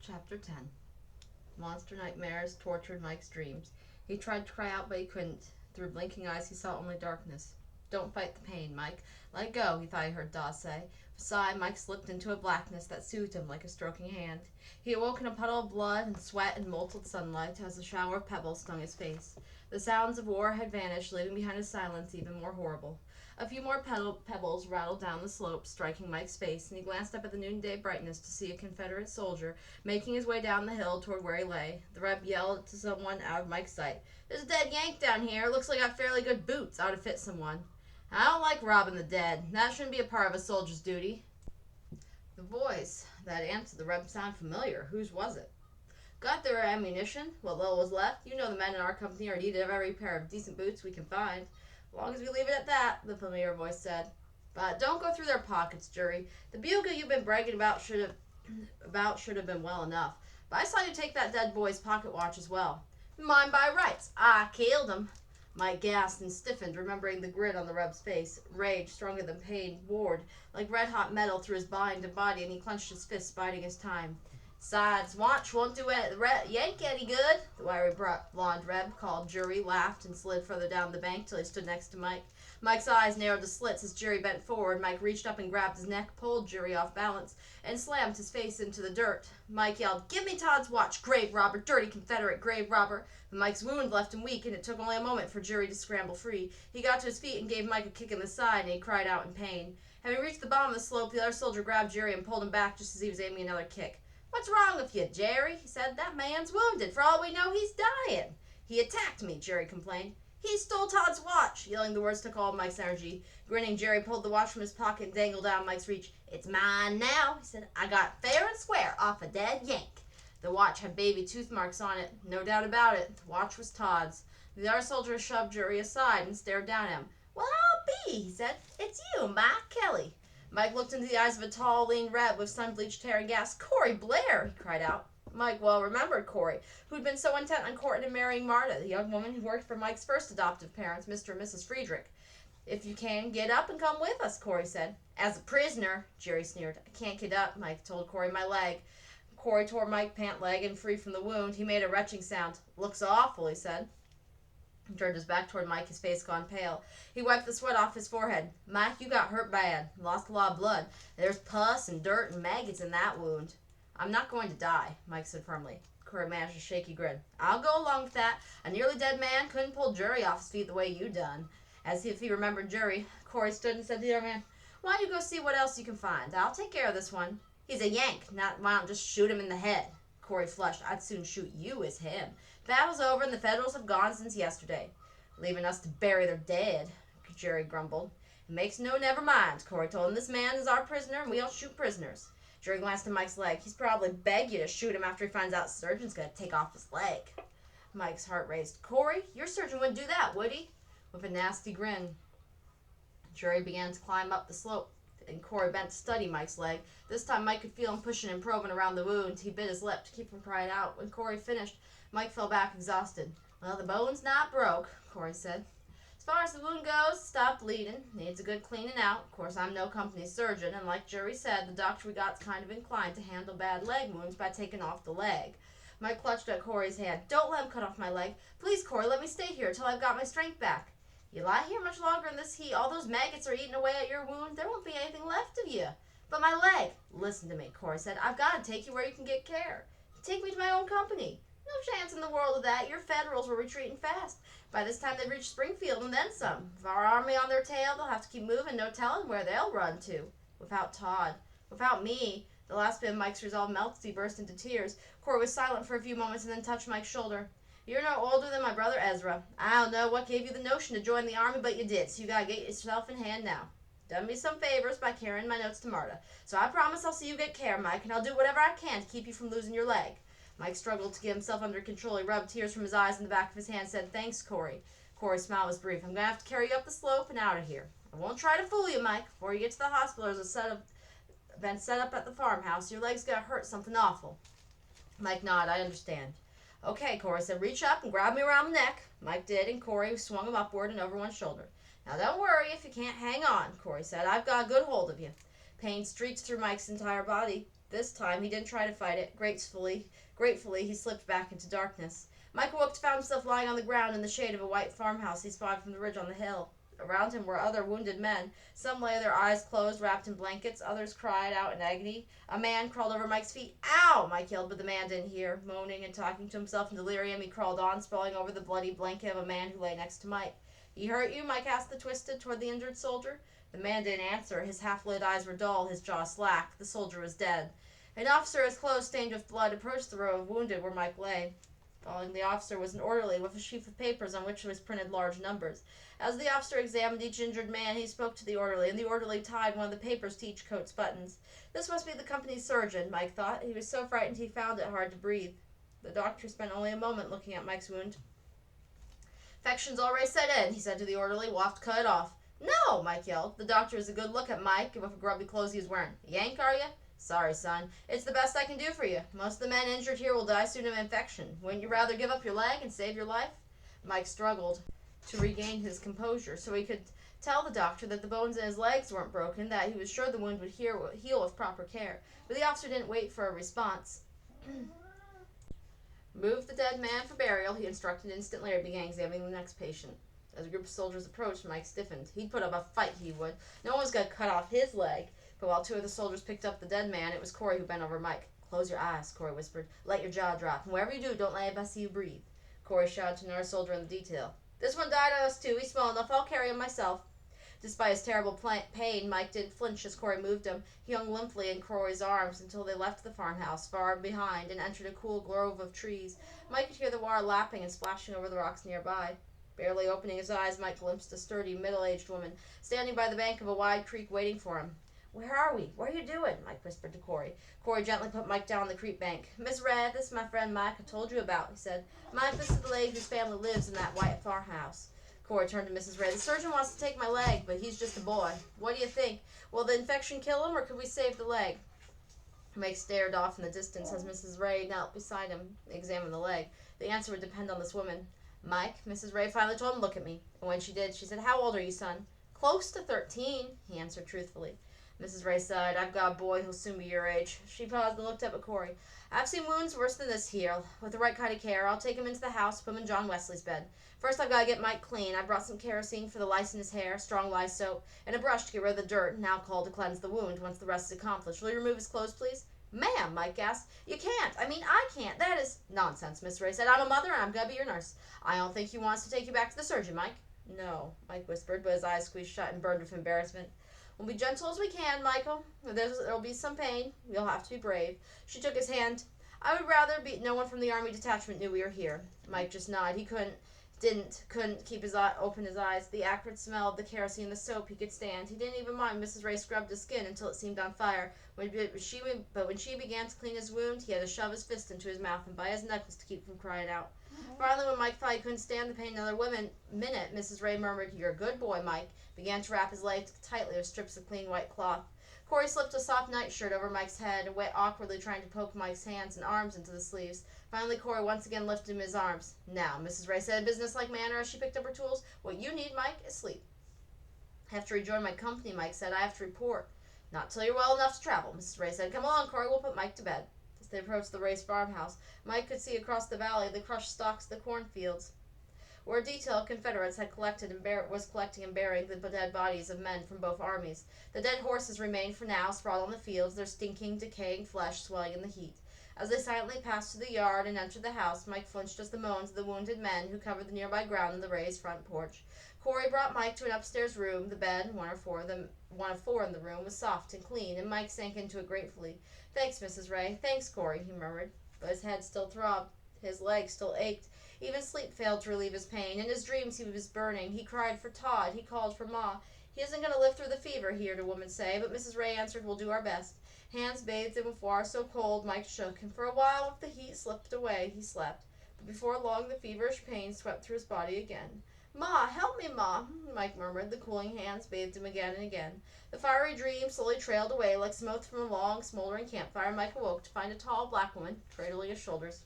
Chapter 10. Monster nightmares tortured Mike's dreams. He tried to cry out, but he couldn't. Through blinking eyes, he saw only darkness. Don't fight the pain, Mike. Let it go, he thought he heard Dawes say. With a sigh, Mike slipped into a blackness that soothed him like a stroking hand. He awoke in a puddle of blood and sweat and molten sunlight as a shower of pebbles stung his face. The sounds of war had vanished, leaving behind a silence even more horrible. A few more pebbles rattled down the slope, striking Mike's face, and he glanced up at the noonday brightness to see a Confederate soldier making his way down the hill toward where he lay. The reb yelled to someone out of Mike's sight. "There's a dead Yank down here. Looks like I got fairly good boots. Ought to fit someone." "I don't like robbing the dead. That shouldn't be a part of a soldier's duty." The voice that answered the reb sounded familiar. Whose was it? "Got their ammunition. What little was left. You know the men in our company are in need of every pair of decent boots we can find. As long as we leave it at that," the familiar voice said. "But don't go through their pockets, jury. The bugle you've been bragging about should have been well enough. But I saw you take that dead boy's pocket watch as well." "Mine by rights. I killed him." Mike gasped and stiffened, remembering the grin on the reb's face. Rage, stronger than pain, roared like red-hot metal through his mind and body, and he clenched his fists, biding his time. "Besides, watch won't do Yank any good," the wiry blonde reb called. Jury laughed and slid further down the bank till he stood next to Mike. Mike's eyes narrowed to slits as Jury bent forward. Mike reached up and grabbed his neck, pulled Jury off balance, and slammed his face into the dirt. Mike yelled, "Give me Todd's watch, grave robber, dirty Confederate grave robber." But Mike's wound left him weak, and it took only a moment for Jury to scramble free. He got to his feet and gave Mike a kick in the side, and he cried out in pain. Having reached the bottom of the slope, the other soldier grabbed Jury and pulled him back just as he was aiming another kick. "What's wrong with you, Jerry?" he said. "That man's wounded. For all we know, he's dying." "He attacked me," Jerry complained. "He stole Todd's watch." Yelling the words took all of Mike's energy. Grinning, Jerry pulled the watch from his pocket and dangled out of Mike's reach. "It's mine now," he said. "I got fair and square off a dead Yank." The watch had baby tooth marks on it. No doubt about it. The watch was Todd's. The other soldier shoved Jerry aside and stared down at him. "Well, I'll be," he said. "It's you, Mike Kelly." Mike looked into the eyes of a tall, lean reb with sun-bleached hair and gasped. "Corey Blair!" he cried out. Mike well remembered Corey, who'd been so intent on courting and marrying Marta, the young woman who worked for Mike's first adoptive parents, Mr. and Mrs. Friedrich. "If you can, get up and come with us," Corey said. "As a prisoner," Jerry sneered. "I can't get up," Mike told Corey. "My leg." Corey tore Mike's pant leg, and free from the wound, he made a retching sound. "Looks awful," he said. He turned his back toward Mike, his face gone pale. He wiped the sweat off his forehead. "Mike, you got hurt bad. Lost a lot of blood. There's pus and dirt and maggots in that wound." "I'm not going to die," Mike said firmly. Corey managed a shaky grin. "I'll go along with that. A nearly dead man couldn't pull Jury off his feet the way you done." As if he remembered Jury, Corey stood and said to the other man, "Why don't you go see what else you can find? I'll take care of this one. He's a Yank. Why don't just shoot him in the head?" Corey flushed. "I'd soon shoot you as him. Battle's over and the Federals have gone since yesterday." "Leaving us to bury their dead," Jerry grumbled. "It makes no never mind," Corey told him. "This man is our prisoner and we don't shoot prisoners." Jerry glanced at Mike's leg. "He's probably begged you to shoot him after he finds out the surgeon's going to take off his leg." Mike's heart raced. "Corey, your surgeon wouldn't do that, would he?" With a nasty grin, Jerry began to climb up the slope, and Corey bent to study Mike's leg. This time Mike could feel him pushing and probing around the wound. He bit his lip to keep from crying out. When Corey finished, Mike fell back exhausted. "Well, the bone's not broke," Corey said. "As far as the wound goes, stop bleeding. Needs a good cleaning out. Of course, I'm no company surgeon, and like Jerry said, the doctor we got's kind of inclined to handle bad leg wounds by taking off the leg." Mike clutched at Corey's hand. "Don't let him cut off my leg. Please, Corey, let me stay here till I've got my strength back." "You lie here much longer in this heat. All those maggots are eating away at your wound. There won't be anything left of you." "But my leg." "Listen to me," Corey said. "I've got to take you where you can get care. Take me to my own company." "No chance in the world of that. Your Federals were retreating fast. By this time they've reached Springfield and then some. With our army on their tail, they'll have to keep moving. No telling where they'll run to. Without Todd. Without me." The last bit of Mike's resolve melted as he burst into tears. Corey was silent for a few moments and then touched Mike's shoulder. "You're no older than my brother Ezra. I don't know what gave you the notion to join the army, but you did, so you gotta get yourself in hand now. Done me some favors by carrying my notes to Marta. So I promise I'll see you get care, Mike, and I'll do whatever I can to keep you from losing your leg." Mike struggled to get himself under control. He rubbed tears from his eyes and the back of his hand and said, "Thanks, Corey." Corey's smile was brief. "I'm going to have to carry you up the slope and out of here. I won't try to fool you, Mike. Before you get to the hospital, there's been set up at the farmhouse. Your leg's going to hurt something awful." Mike nodded. "I understand." "Okay," Corey said. "Reach up and grab me around the neck." Mike did, and Corey swung him upward and over one shoulder. "Now don't worry if you can't hang on," Corey said. "I've got a good hold of you." Pain streaked through Mike's entire body. This time he didn't try to fight it. Gratefully, he slipped back into darkness. Mike awoke to find himself lying on the ground in the shade of a white farmhouse he spied from the ridge on the hill. Around him were other wounded men. Some lay, their eyes closed, wrapped in blankets. Others cried out in agony. A man crawled over Mike's feet. "Ow!" Mike yelled, but the man didn't hear. Moaning and talking to himself in delirium, he crawled on, sprawling over the bloody blanket of a man who lay next to Mike. "He hurt you?" Mike asked the twisted toward the injured soldier. The man didn't answer. His half-lit eyes were dull, his jaw slack. The soldier was dead. An officer, his clothes stained with blood, approached the row of wounded where Mike lay. Following the officer was an orderly with a sheaf of papers on which was printed large numbers. As the officer examined each injured man, he spoke to the orderly, and the orderly tied one of the papers to each coat's buttons. This must be the company's surgeon, Mike thought. He was so frightened he found it hard to breathe. The doctor spent only a moment looking at Mike's wound. "Infection's already set in," he said to the orderly. "We'll have to cut it off." "No!" Mike yelled. The doctor was a good look at Mike with the grubby clothes he was wearing. "Yank, are you?" "Sorry, son. It's the best I can do for you. Most of the men injured here will die soon of infection. Wouldn't you rather give up your leg and save your life?" Mike struggled to regain his composure so he could tell the doctor that the bones in his legs weren't broken, that he was sure the wound would heal with proper care. But the officer didn't wait for a response. "Move the dead man for burial," he instructed. An instant later, began examining the next patient. As a group of soldiers approached, Mike stiffened. He'd put up a fight, he would. No one was going to cut off his leg. But while two of the soldiers picked up the dead man, it was Corey who bent over Mike. "Close your eyes," Corey whispered. "Let your jaw drop. And wherever you do, don't let anybody see you breathe." Corey shouted to another soldier in the detail. "This one died on us too. He's small enough. I'll carry him myself." Despite his terrible pain, Mike didn't flinch as Corey moved him. He hung limply in Corey's arms until they left the farmhouse far behind and entered a cool grove of trees. Mike could hear the water lapping and splashing over the rocks nearby. Barely opening his eyes, Mike glimpsed a sturdy, middle-aged woman standing by the bank of a wide creek waiting for him. "Where are we? What are you doing?" Mike whispered to Corey. Corey gently put Mike down on the creek bank. "Miss Red, this is my friend Mike I told you about," he said. "Mike, this is the lady whose family lives in that white farmhouse." Corey turned to Mrs. Red. "The surgeon wants to take my leg, but he's just a boy. What do you think? Will the infection kill him, or could we save the leg?" Mike stared off in the distance as Mrs. Ray knelt beside him, examined the leg. The answer would depend on this woman. "Mike," Mrs. Ray finally told him, "look at me." And when she did, she said, "How old are you, son?" "Close to 13, he answered truthfully. Mrs. Ray sighed. "I've got a boy who'll soon be your age." She paused and looked up at Corey. "I've seen wounds worse than this here. With the right kind of care, I'll take him into the house, put him in John Wesley's bed. First, I've got to get Mike clean. I brought some kerosene for the lice in his hair, strong lye soap, and a brush to get rid of the dirt, and alcohol to cleanse the wound. Once the rest is accomplished, will you remove his clothes, please?" "Ma'am," Mike asked. "You can't. I can't. That is—" "Nonsense," Miss Ray said. "I'm a mother, and I'm going to be your nurse. I don't think he wants to take you back to the surgeon, Mike." "No," Mike whispered, but his eyes squeezed shut and burned with embarrassment. "We'll be gentle as we can, Michael. There'll be some pain. You'll have to be brave." She took his hand. "I would rather no one from the army detachment knew we were here." Mike just nodded. He couldn't keep open his eyes. The acrid smell of the kerosene and the soap he could stand. He didn't even mind Mrs. Ray scrubbed his skin until it seemed on fire. But when she began to clean his wound, he had to shove his fist into his mouth and bite his knuckles to keep from crying out. Finally, when Mike thought he couldn't stand the pain another minute, Mrs. Ray murmured, "You're a good boy, Mike," began to wrap his legs tightly with strips of clean white cloth. Corey slipped a soft nightshirt over Mike's head and went awkwardly trying to poke Mike's hands and arms into the sleeves. Finally, Corey once again lifted him in his arms. "Now," Mrs. Ray said in businesslike manner as she picked up her tools, "what you need, Mike, is sleep." "I have to rejoin my company," Mike said. "I have to report." "Not till you're well enough to travel," Mrs. Ray said. "Come along, Corey. We'll put Mike to bed." As they approached the Rays farmhouse, Mike could see across the valley the crushed stalks of the cornfields, where a detail of Confederates was collecting and burying the dead bodies of men from both armies. The dead horses remained for now sprawled on the fields, their stinking, decaying flesh swelling in the heat. As they silently passed through the yard and entered the house, Mike flinched as the moans of the wounded men who covered the nearby ground in the Rays' front porch. Corey brought Mike to an upstairs room. The bed, one of four in the room, was soft and clean, and Mike sank into it gratefully. "Thanks, Mrs. Ray. Thanks, Corey," he murmured. But his head still throbbed. His legs still ached. Even sleep failed to relieve his pain. In his dreams he was burning. He cried for Todd. He called for Ma. "He isn't going to live through the fever," he heard a woman say, but Mrs. Ray answered, "We'll do our best." Hands bathed in with water so cold, Mike shook, and for a while, if the heat slipped away, he slept. But before long, the feverish pain swept through his body again. "Ma, help me, Ma," Mike murmured. The cooling hands bathed him again and again. The fiery dream slowly trailed away like smoke from a long, smoldering campfire. Mike awoke to find a tall black woman cradling his shoulders.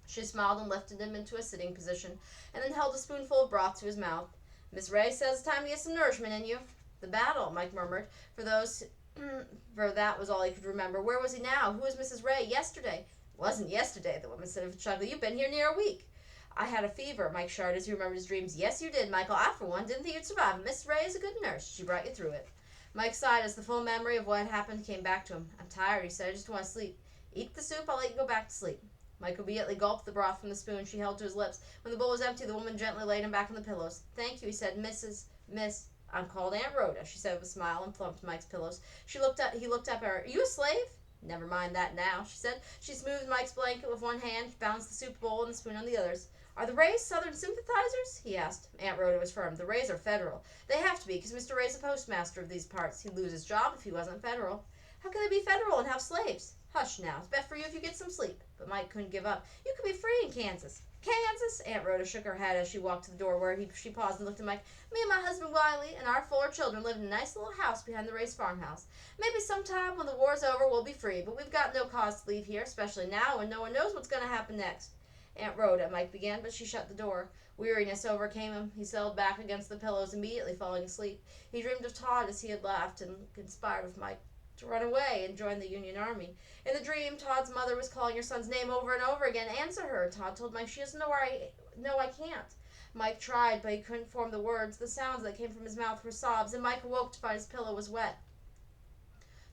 She smiled and lifted him into a sitting position, and then held a spoonful of broth to his mouth. "Miss Ray says it's time to get some nourishment in you." "The battle," Mike murmured. For those For that was all he could remember. Where was he now? Who was Mrs. Ray? Yesterday. Wasn't yesterday, the woman said with a chuckle. You've been here near a week. I had a fever, Mike shouted as he remembered his dreams. Yes, you did, Michael. I, for one, didn't think you'd survive. Miss Ray is a good nurse. She brought you through it. Mike sighed as the full memory of what had happened came back to him. I'm tired, he said. I just want to sleep. Eat the soup. I'll let you go back to sleep. Mike immediately gulped the broth from the spoon she held to his lips. When the bowl was empty, the woman gently laid him back on the pillows. Thank you, he said. Miss, I'm called Aunt Rhoda, she said with a smile and plumped Mike's pillows. He looked up at her. Are you a slave? Never mind that now, she said. She smoothed Mike's blanket with one hand, balanced the soup bowl and the spoon on the others. Are the Rays Southern sympathizers? He asked. Aunt Rhoda was firm. The Rays are federal. They have to be, because Mr. Ray's the postmaster of these parts. He'd lose his job if he wasn't federal. How can they be federal and have slaves? Hush now. It's best for you if you get some sleep. But Mike couldn't give up. You could be free in Kansas. Kansas? Aunt Rhoda shook her head as she walked to the door where she paused and looked at Mike. Me and my husband Wiley and our 4 children live in a nice little house behind the Rays farmhouse. Maybe sometime when the war's over we'll be free, but we've got no cause to leave here, especially now when no one knows what's going to happen next. Aunt Rhoda, Mike began, but she shut the door. Weariness overcame him. He settled back against the pillows, immediately falling asleep. He dreamed of Todd as he had laughed and conspired with Mike to run away and join the Union Army. In the dream, Todd's mother was calling her son's name over and over again. Answer her, Todd told Mike. She doesn't know I can't. Mike tried, but he couldn't form the words. The sounds that came from his mouth were sobs, and Mike awoke to find his pillow was wet.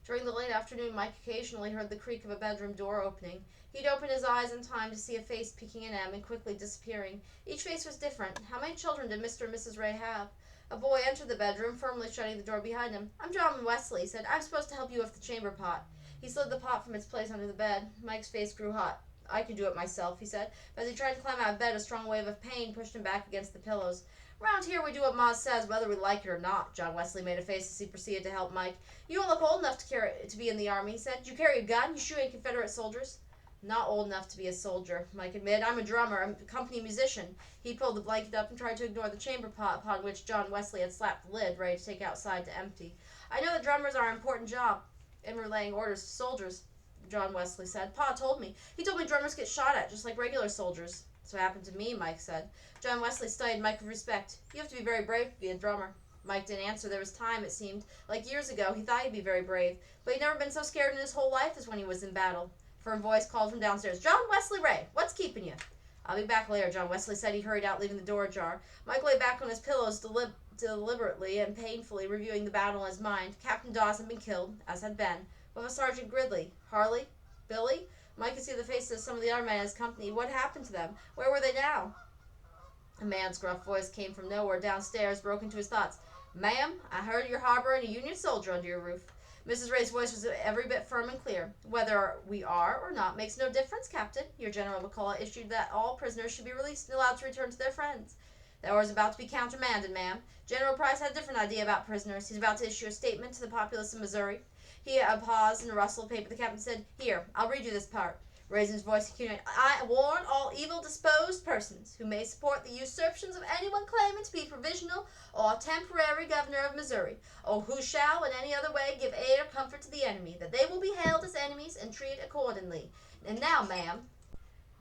During the late afternoon, Mike occasionally heard the creak of a bedroom door opening. He'd open his eyes in time to see a face peeking in at him and quickly disappearing. Each face was different. How many children did Mr. and Mrs. Ray have? A boy entered the bedroom, firmly shutting the door behind him. I'm John Wesley, he said. I'm supposed to help you with the chamber pot. He slid the pot from its place under the bed. Mike's face grew hot. I can do it myself, he said. But as he tried to climb out of bed, a strong wave of pain pushed him back against the pillows. Around here we do what Ma says, whether we like it or not. John Wesley made a face as he proceeded to help Mike. You don't look old enough to be in the army, he said. You carry a gun? You shoot at Confederate soldiers? Not old enough to be a soldier, Mike admitted. I'm a drummer. I'm a company musician. He pulled the blanket up and tried to ignore the chamber pot upon which John Wesley had slapped the lid, ready to take outside to empty. I know that drummers are an important job in relaying orders to soldiers, John Wesley said. Pa told me. He told me drummers get shot at, just like regular soldiers. That's what happened to me, Mike said. John Wesley studied Mike with respect. You have to be very brave to be a drummer. Mike didn't answer. There was time, it seemed. Like years ago, he thought he'd be very brave, but he'd never been so scared in his whole life as when he was in battle. A firm voice called from downstairs. John Wesley Ray, what's keeping you? I'll be back later, John Wesley said. He hurried out, leaving the door ajar. Mike lay back on his pillows, deliberately and painfully reviewing the battle in his mind. Captain Dawes had been killed, as had Ben. What was Sergeant Gridley? Harley? Billy? Mike could see the faces of some of the other men in his company. What happened to them? Where were they now? A man's gruff voice came from nowhere downstairs, broke into his thoughts. Ma'am, I heard you're harboring a Union soldier under your roof. Mrs. Ray's voice was every bit firm and clear. Whether we are or not makes no difference, Captain. Your General McCullough issued that all prisoners should be released and allowed to return to their friends. That order is about to be countermanded, ma'am. General Price had a different idea about prisoners. He's about to issue a statement to the populace of Missouri. He paused and a rustle of paper. The captain said, Here, I'll read you this part. Raising his voice, he continued, I warn all evil-disposed persons who may support the usurpations of anyone claiming to be provisional or temporary governor of Missouri, or who shall in any other way give aid or comfort to the enemy, that they will be held as enemies and treated accordingly. And now, ma'am,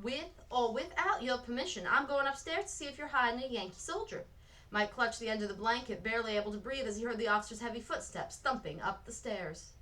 with or without your permission, I'm going upstairs to see if you're hiding a Yankee soldier. Mike clutched the end of the blanket, barely able to breathe as he heard the officer's heavy footsteps thumping up the stairs.